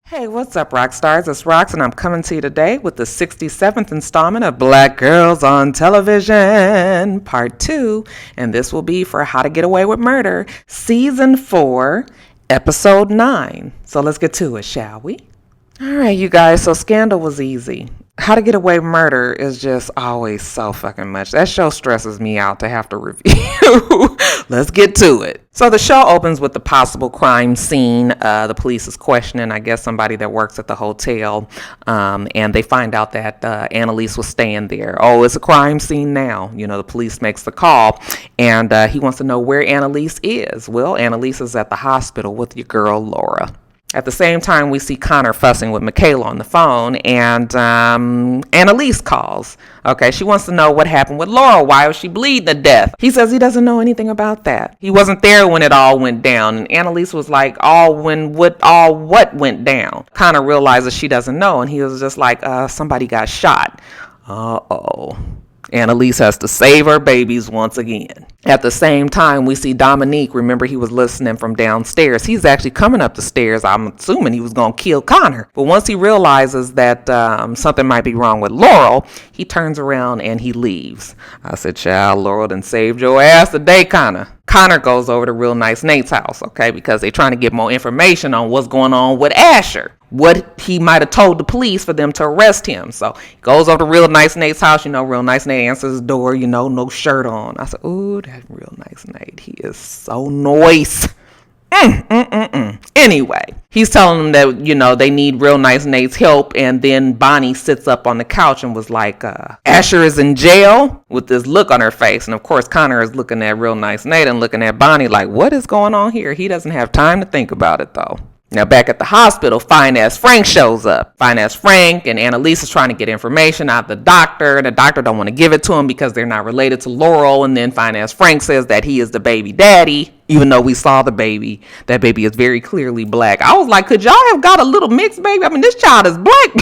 Hey, what's up, rock stars? It's Rox, and I'm coming to you today with the 67th installment of Black Girls on Television, Part 2, and this will be for How to Get Away with Murder, Season 4, Episode 9. So let's get to it, shall we? All right, you guys, so Scandal was easy. How to Get Away with Murder is just always so fucking much. That show stresses me out to have to review. Let's get to it. So the show opens with the possible crime scene. The police is questioning, I guess, somebody that works at the hotel. And they find out that Annalise was staying there. Oh, it's a crime scene now. You know, the police makes the call. And he wants to know where Annalise is. Well, Annalise is at the hospital with your girl, Laura. At the same time, we see Connor fussing with Michaela on the phone, and Annalise calls. Okay, she wants to know what happened with Laura. Why was she bleeding to death? He says he doesn't know anything about that. He wasn't there when it all went down. And Annalise was like, what went down? Connor realizes she doesn't know, and he was just like, somebody got shot. Uh-oh. Annalise has to save her babies once again. At the same time, we see Dominique. Remember, he was listening from downstairs. He's actually coming up the stairs. I'm assuming he was going to kill Connor. But once he realizes that something might be wrong with Laurel, he turns around and he leaves. I said, child, Laurel done saved your ass today, Connor. Connor goes over to Real Nice Nate's house, okay, because they're trying to get more information on what's going on with Asher. What he might have told the police for them to arrest him. So he goes over to Real Nice Nate's house. You know, Real Nice Nate answers the door, you know, no shirt on. I said, ooh, that Real Nice Nate. He is so nice. Anyway, he's telling them that, you know, they need Real Nice Nate's help. And then Bonnie sits up on the couch and was like, Asher is in jail, with this look on her face. And of course, Connor is looking at Real Nice Nate and looking at Bonnie like, what is going on here? He doesn't have time to think about it, though. Now, back at the hospital, Fine-Ass Frank shows up. Fine-Ass Frank and Annalise is trying to get information out of the doctor. The doctor don't want to give it to him because they're not related to Laurel. And then Fine-Ass Frank says that he is the baby daddy, even though we saw the baby. That baby is very clearly black. I was like, could y'all have got a little mixed baby? I mean, this child is black.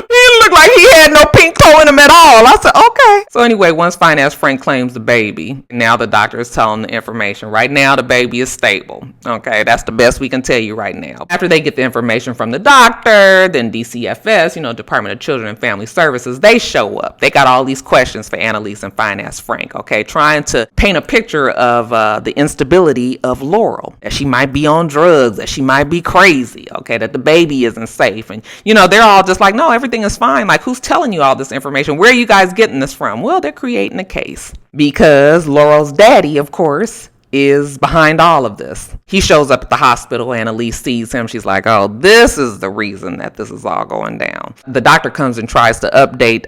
He looked like he had no pink toe in him at all. I said, okay. So anyway, once Fine-Ass Frank claims the baby, now the doctor is telling the information. Right now, the baby is stable. Okay, that's the best we can tell you right now. After they get the information from the doctor, then DCFS, you know, Department of Children and Family Services, they show up. They got all these questions for Annalise and Fine-Ass Frank, okay, trying to paint a picture of the instability of Laurel, that she might be on drugs, that she might be crazy, okay, that the baby isn't safe. And, you know, they're all just like, no, everything is fine. Like, who's telling you all this information? Where are you guys getting this from? Well, they're creating a case because Laurel's daddy, of course, is behind all of this. He shows up at the hospital. Annalise sees him. She's like, oh, this is the reason that this is all going down. The doctor comes and tries to update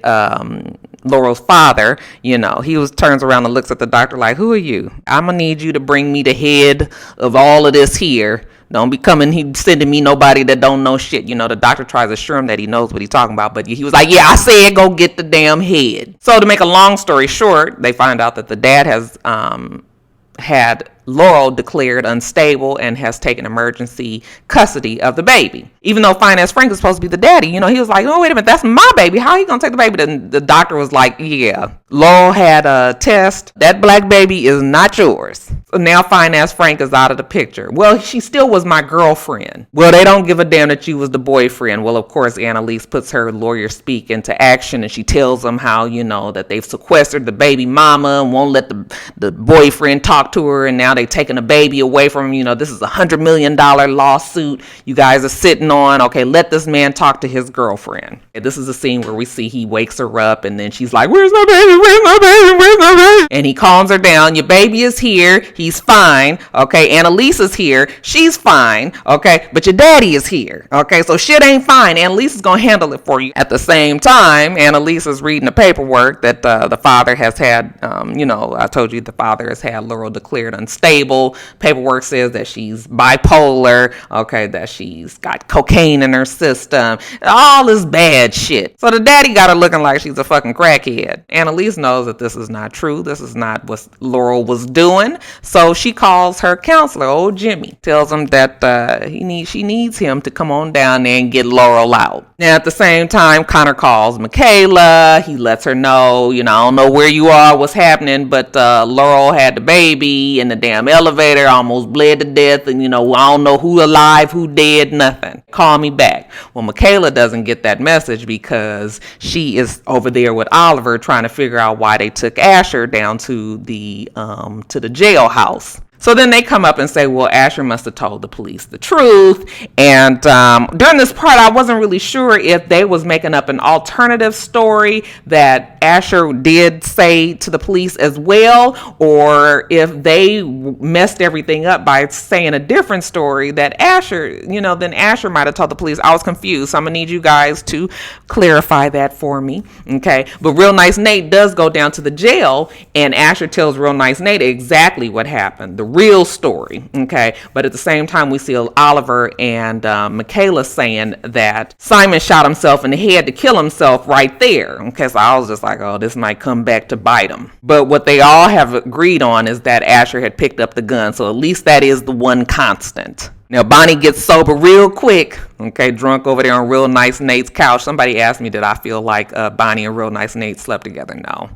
Laurel's father. You know, he turns around and looks at the doctor like, who are you? I'm gonna need you to bring me the head of all of this here. Don't be sending me nobody that don't know shit. You know, the doctor tries to assure him that he knows what he's talking about, but he was like, yeah, I said go get the damn head. So to make a long story short, they find out that the dad has had Laurel declared unstable and has taken emergency custody of the baby. Even though Fine-Ass Frank is supposed to be the daddy, you know, he was like, oh, wait a minute, that's my baby. How are you going to take the baby? Then the doctor was like, yeah, Laurel had a test. That black baby is not yours. So now Fine-Ass Frank is out of the picture. Well, she still was my girlfriend. Well, they don't give a damn that you was the boyfriend. Well, of course, Annalise puts her lawyer speak into action, and she tells them how, you know, that they've sequestered the baby mama and won't let the boyfriend talk to her, and now they taking a baby away from him. You know, this is $100 million lawsuit you guys are sitting on. Okay, let this man talk to his girlfriend. And this is a scene where we see he wakes her up, and then she's like, where's my baby? Where's my baby? Where's my baby? And he calms her down. Your baby is here. He's fine. Okay, Annalise is here. She's fine. Okay, but your daddy is here. Okay, so shit ain't fine. Annalise is gonna handle it for you. At the same time, Annalise is reading the paperwork that the father has had. You know, I told you the father has had Laurel declared unstable. Paperwork says that she's bipolar, okay, that she's got cocaine in her system, all this bad shit. So the daddy got her looking like she's a fucking crackhead. Annalise knows that this is not true. This is not what Laurel was doing. So she calls her counselor, old Jimmy, tells him that she needs him to come on down there and get Laurel out. Now at the same time, Connor calls Michaela. He lets her know, you know, I don't know where you are, what's happening, but Laurel had the baby in the damn damn elevator, almost bled to death, and I don't know who alive, who dead, nothing. Call me back. Well, Michaela doesn't get that message because she is over there with Oliver trying to figure out why they took Asher down to the jailhouse. So then they come up and say, well, Asher must have told the police the truth. And during this part, I wasn't really sure if they was making up an alternative story that Asher did say to the police as well, or if they messed everything up by saying a different story that Asher, then Asher might have told the police. I was confused. So I'm going to need you guys to clarify that for me. Okay. But Real Nice Nate does go down to the jail, and Asher tells Real Nice Nate exactly what happened. The real story. Okay. But at the same time, we see Oliver and Michaela saying that Simon shot himself in the head to kill himself right there. Okay. So I was just like, oh, this might come back to bite him. But what they all have agreed on is that Asher had picked up the gun. So at least that is the one constant. Now, Bonnie gets sober real quick, okay, drunk over there on Real Nice Nate's couch. Somebody asked me, did I feel like Bonnie and Real Nice Nate slept together? No,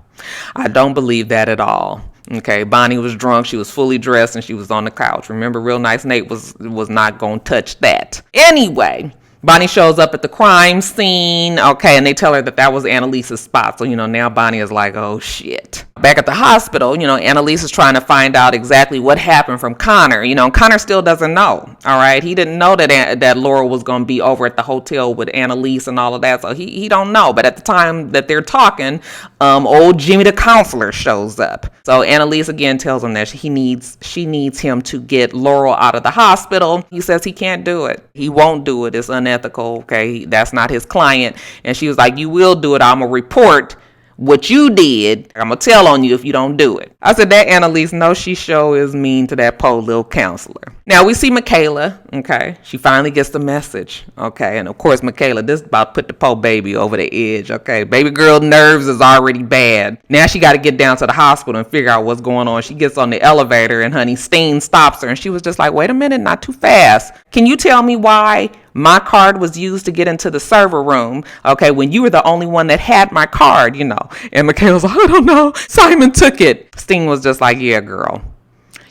I don't believe that at all. Okay, Bonnie was drunk, she was fully dressed, and she was on the couch. Remember, Real Nice Nate was not going to touch that. Anyway, Bonnie shows up at the crime scene, okay, and they tell her that was Annalise's spot. So, now Bonnie is like, oh, shit. Back at the hospital, Annalise is trying to find out exactly what happened from Connor. Connor still doesn't know, all right? He didn't know that Laura was going to be over at the hotel with Annalise and all of that, so he don't know. But at the time that they're talking, old Jimmy the counselor shows up. So Annalise again tells him that she needs him to get Laurel out of the hospital. He says he can't do it. He won't do it. It's unethical, okay? That's not his client. And she was like, you will do it. I'm going to report what you did. I'm going to tell on you if you don't do it. I said, that Annalise, no, she sure is mean to that poor little counselor. Now we see Michaela, okay? She finally gets the message, okay? And of course, Michaela, this is about to put the poor baby over the edge, okay? Baby girl nerves is already bad. Now she got to get down to the hospital and figure out what's going on. She gets on the elevator and honey, Steen stops her and she was just like, wait a minute, not too fast. Can you tell me why my card was used to get into the server room, okay, when you were the only one that had my card, And Michaela's like, I don't know. Simon took it. Steen was just like, yeah, girl,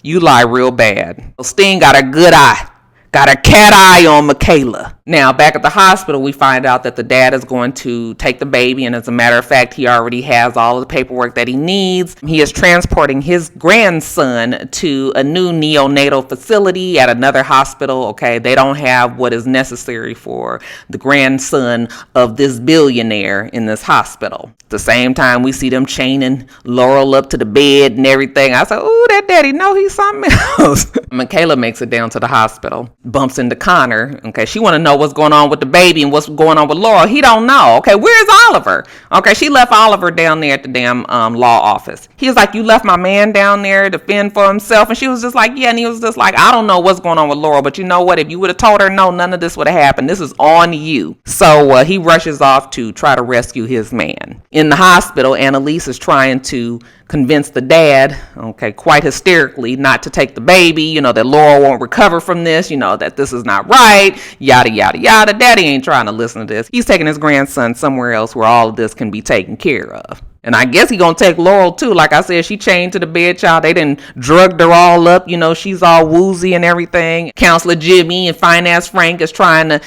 you lie real bad. Steen got a good eye. Got a cat eye on Michaela. Now, back at the hospital, we find out that the dad is going to take the baby, and as a matter of fact, he already has all of the paperwork that he needs. He is transporting his grandson to a new neonatal facility at another hospital, okay? They don't have what is necessary for the grandson of this billionaire in this hospital. At the same time, we see them chaining Laurel up to the bed and everything. I said, ooh, that daddy, no, he's something else. Michaela makes it down to the hospital, bumps into Connor, okay? She want to know what's going on with the baby and what's going on with Laurel. He don't know, okay? Where's Oliver? Okay, she left Oliver down there at the damn law office. He was like, you left my man down there to fend for himself? And she was just like, yeah. And he was just like, I don't know what's going on with Laurel, but you know what? If you would have told her no, none of this would have happened. This is on you. So he rushes off to try to rescue his man. In the hospital, Annalise is trying to convince the dad, okay, quite hysterically, not to take the baby, that Laurel won't recover from this, that this is not right, yada, yada, yada. Daddy ain't trying to listen to this. He's taking his grandson somewhere else where all of this can be taken care of. And I guess he gonna take Laurel too. Like I said, she chained to the bed, child. They done drugged her all up. She's all woozy and everything. Counselor Jimmy and Finance Frank is trying to,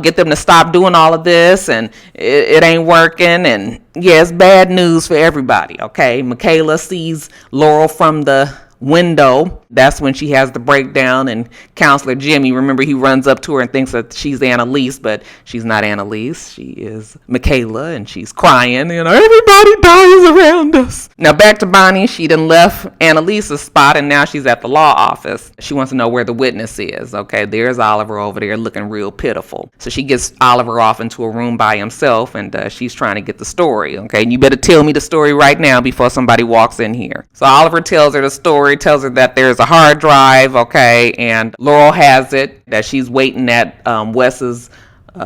get them to stop doing all of this. And it ain't working. And yeah, it's bad news for everybody, okay? Michaela sees Laurel from the window. That's when she has the breakdown, and Counselor Jimmy, remember, he runs up to her and thinks that she's Annalise, but she's not Annalise. She is Michaela, and she's crying, everybody dies around us. Now back to Bonnie. She done left Annalise's spot, and now she's at the law office. She wants to know where the witness is, okay? There's Oliver over there looking real pitiful. So she gets Oliver off into a room by himself, and she's trying to get the story, okay? And you better tell me the story right now before somebody walks in here. So Oliver tells her the story, tells her that there's a hard drive, okay, and Laurel has it, that she's waiting at Wes's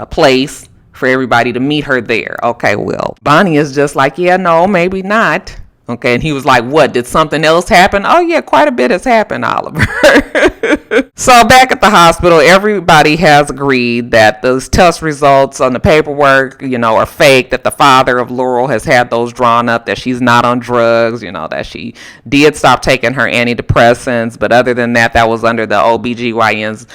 place for everybody to meet her there. Okay, well, Bonnie is just like, yeah, no, maybe not. Okay, and he was like, what, did something else happen? Oh, yeah, quite a bit has happened, Oliver. So back at the hospital, everybody has agreed that those test results on the paperwork, are fake, that the father of Laurel has had those drawn up, that she's not on drugs, that she did stop taking her antidepressants. But other than that, that was under the OBGYN's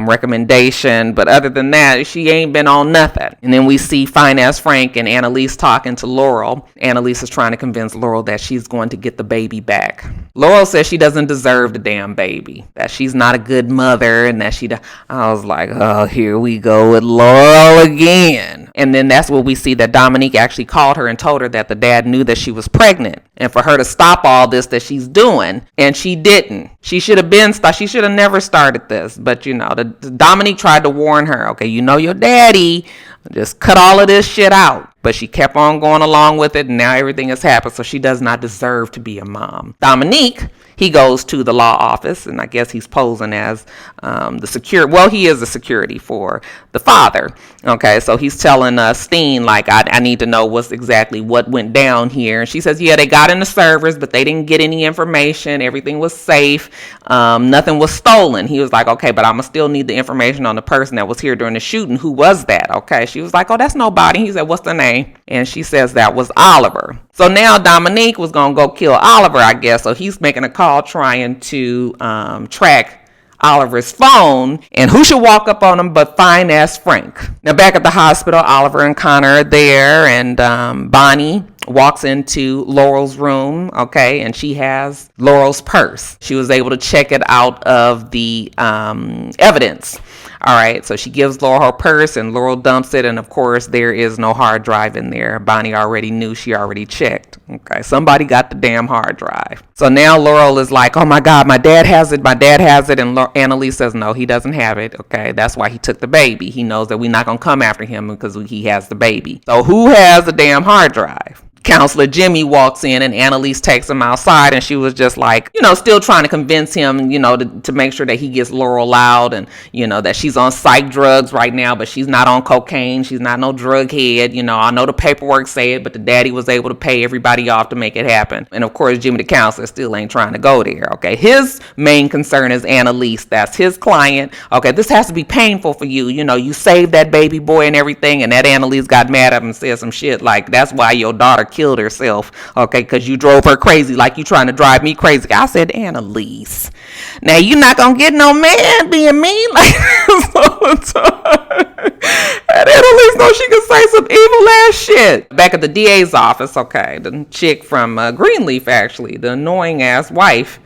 recommendation. But other than that, she ain't been on nothing. And then we see Fine Ass Frank and Annalise talking to Laurel. Annalise is trying to convince Laurel that she's going to get the baby back. Laurel says she doesn't deserve the damn baby, that she's not a good mother, and that I was like, oh, here we go with Laurel again. And then that's where we see that Dominique actually called her and told her that the dad knew that she was pregnant, and for her to stop all this that she's doing, and she didn't. She should have never started this. But Dominique tried to warn her, okay, your daddy, just cut all of this shit out. But she kept on going along with it, and now everything has happened, so she does not deserve to be a mom. Dominique, he goes to the law office, and I guess he's posing as he is the security for the father. Okay, so he's telling Steen, like, I need to know what went down here. And she says, yeah, they got in the servers, but they didn't get any information. Everything was safe. Nothing was stolen. He was like, okay, but I'm going to still need the information on the person that was here during the shooting. Who was that? Okay, she was like, oh, that's nobody. He said, what's the name? And she says that was Oliver. So now Dominique was going to go kill Oliver, I guess. So he's making a call trying to track Oliver's phone, and who should walk up on him but Fine Ass Frank. Now back at the hospital, Oliver and Connor are there, and Bonnie walks into Laurel's room, okay, and she has Laurel's purse. She was able to check it out of the evidence. All right, so she gives Laurel her purse, and Laurel dumps it, and of course there is no hard drive in there. Bonnie already knew, she already checked. Okay, somebody got the damn hard drive. So now Laurel is like, oh my God, my dad has it, and Annalise says, no, he doesn't have it. Okay, that's why he took the baby. He knows that we're not going to come after him because he has the baby. So who has the damn hard drive? Counselor Jimmy walks in, and Annalise takes him outside, and she was just like, still trying to convince him, to make sure that he gets Laurel out, and, that she's on psych drugs right now, but she's not on cocaine. She's not no drug head. I know the paperwork say it, but the daddy was able to pay everybody off to make it happen. And of course, Jimmy the counselor still ain't trying to go there. Okay. His main concern is Annalise. That's his client. Okay. This has to be painful for you. You saved that baby boy and everything. And that Annalise got mad at him and said some shit like, that's why your daughter killed herself, okay, because you drove her crazy like you trying to drive me crazy. I said, Annalise, now you're not gonna get no man being mean like this all the time. And Annalise knows she can say some evil ass shit. Back at the DA's office, okay, the chick from Greenleaf, actually, the annoying ass wife,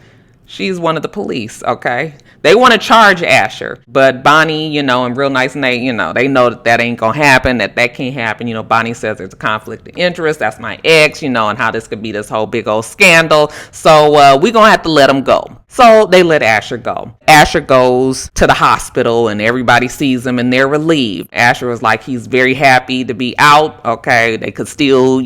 she's one of the police, okay? They want to charge Asher, but Bonnie, and Real Nice Nate, they know that ain't going to happen, that can't happen. Bonnie says there's a conflict of interest. That's my ex, and how this could be this whole big old scandal. So we're going to have to let him go. So they let Asher go. Asher goes to the hospital, and everybody sees him, and they're relieved. Asher was like, he's very happy to be out. Okay, they could still,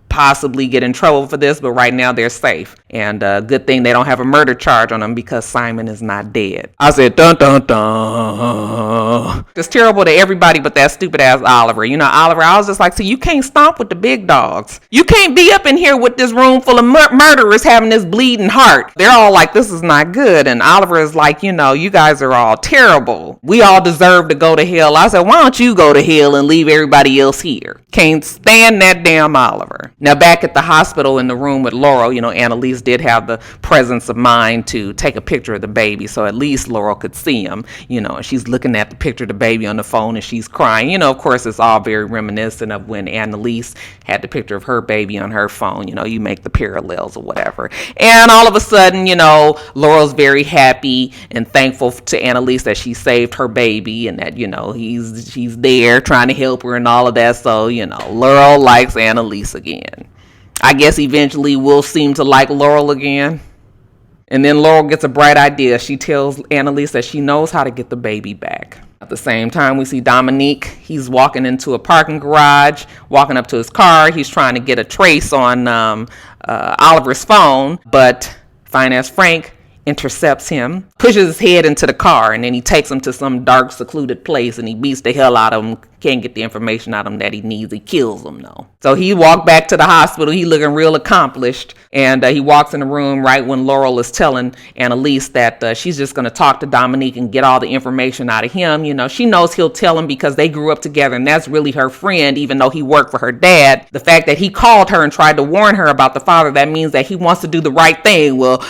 possibly get in trouble for this, but right now they're safe. And good thing they don't have a murder charge on them because Simon is not dead. I said, dun dun dun. It's terrible to everybody but that stupid ass Oliver. Oliver, I was just like, see, you can't stomp with the big dogs. You can't be up in here with this room full of murderers having this bleeding heart. They're all like, this is not good. And Oliver is like, you guys are all terrible. We all deserve to go to hell. I said, why don't you go to hell and leave everybody else here? Can't stand that damn Oliver. Now back at the hospital in the room with Laurel, Annalise did have the presence of mind to take a picture of the baby, so at least Laurel could see him, and she's looking at the picture of the baby on the phone and she's crying. Of course, it's all very reminiscent of when Annalise had the picture of her baby on her phone. You make the parallels or whatever. And all of a sudden, Laurel's very happy and thankful to Annalise that she saved her baby and that, she's there trying to help her and all of that. So, Laurel likes Annalise again. I guess eventually we'll seem to like Laurel again. And then Laurel gets a bright idea. She tells Annalise that she knows how to get the baby back. At the same time, we see Dominique. He's walking into a parking garage, walking up to his car. He's trying to get a trace on Oliver's phone. But Fine Ass Frank intercepts him, pushes his head into the car, and then he takes him to some dark, secluded place, and he beats the hell out of him. Can't get the information out of him that he needs. He kills him, though. So he walked back to the hospital. He looking real accomplished, and he walks in the room right when Laurel is telling Annalise that she's just going to talk to Dominique and get all the information out of him. You know, she knows he'll tell him because they grew up together, and that's really her friend, even though he worked for her dad. The fact that he called her and tried to warn her about the father, that means that he wants to do the right thing. Well,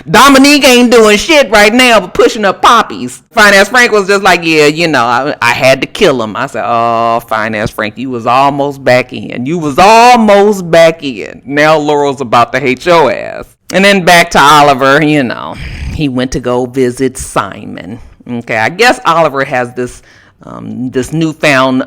Dominique ain't doing shit right now but pushing up poppies. Finance Frank was just like, yeah, you know, I had to kill him. I said, oh, Finance Frank, you was almost back in. You was almost back in. Now Laurel's about to hate your ass. And then back to Oliver, you know, he went to go visit Simon. Okay, I guess Oliver has this newfound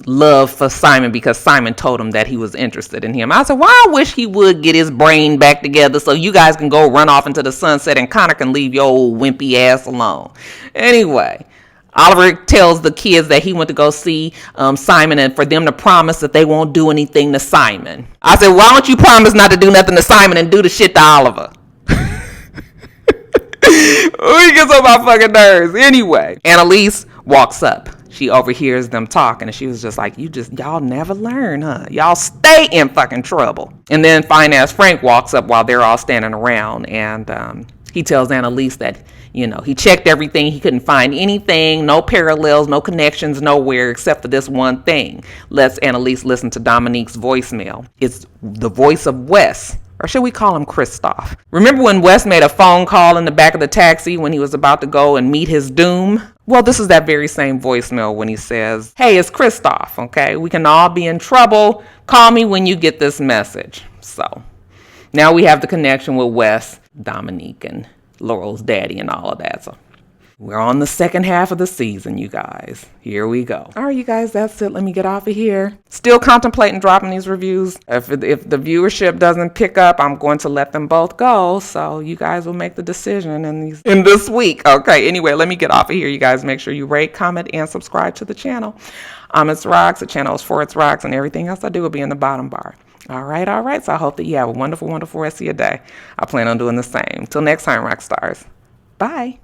love for Simon because Simon told him that he was interested in him. I said, well, I wish he would get his brain back together so you guys can go run off into the sunset and Connor can leave your old wimpy ass alone. Anyway, Oliver tells the kids that he went to go see Simon and for them to promise that they won't do anything to Simon. I said, why don't you promise not to do nothing to Simon and do the shit to Oliver? He gets on my fucking nerves. Anyway, Annalise walks up. She overhears them talking and she was just like, y'all never learn, huh? Y'all stay in fucking trouble. And then Finance Frank walks up while they're all standing around and he tells Annalise that, you know, he checked everything. He couldn't find anything, no parallels, no connections, nowhere except for this one thing. Let's Annalise listen to Dominique's voicemail. It's the voice of Wes. Or should we call him Christoph? Remember when Wes made a phone call in the back of the taxi when he was about to go and meet his doom? Well, this is that very same voicemail when he says, hey, it's Christoph, okay? We can all be in trouble. Call me when you get this message. So now we have the connection with Wes, Dominique, and Laurel's daddy and all of that. So we're on the second half of the season, you guys. Here we go. All right, you guys, that's it. Let me get off of here. Still contemplating dropping these reviews. If the viewership doesn't pick up, I'm going to let them both go. So you guys will make the decision in this week. Okay, anyway, let me get off of here. You guys make sure you rate, comment, and subscribe to the channel. I'm itsrox. The channel is for itsrox, and everything else I do will be in the bottom bar. All right. So I hope that you have a wonderful, wonderful rest of your day. I plan on doing the same. Till next time, rock stars. Bye.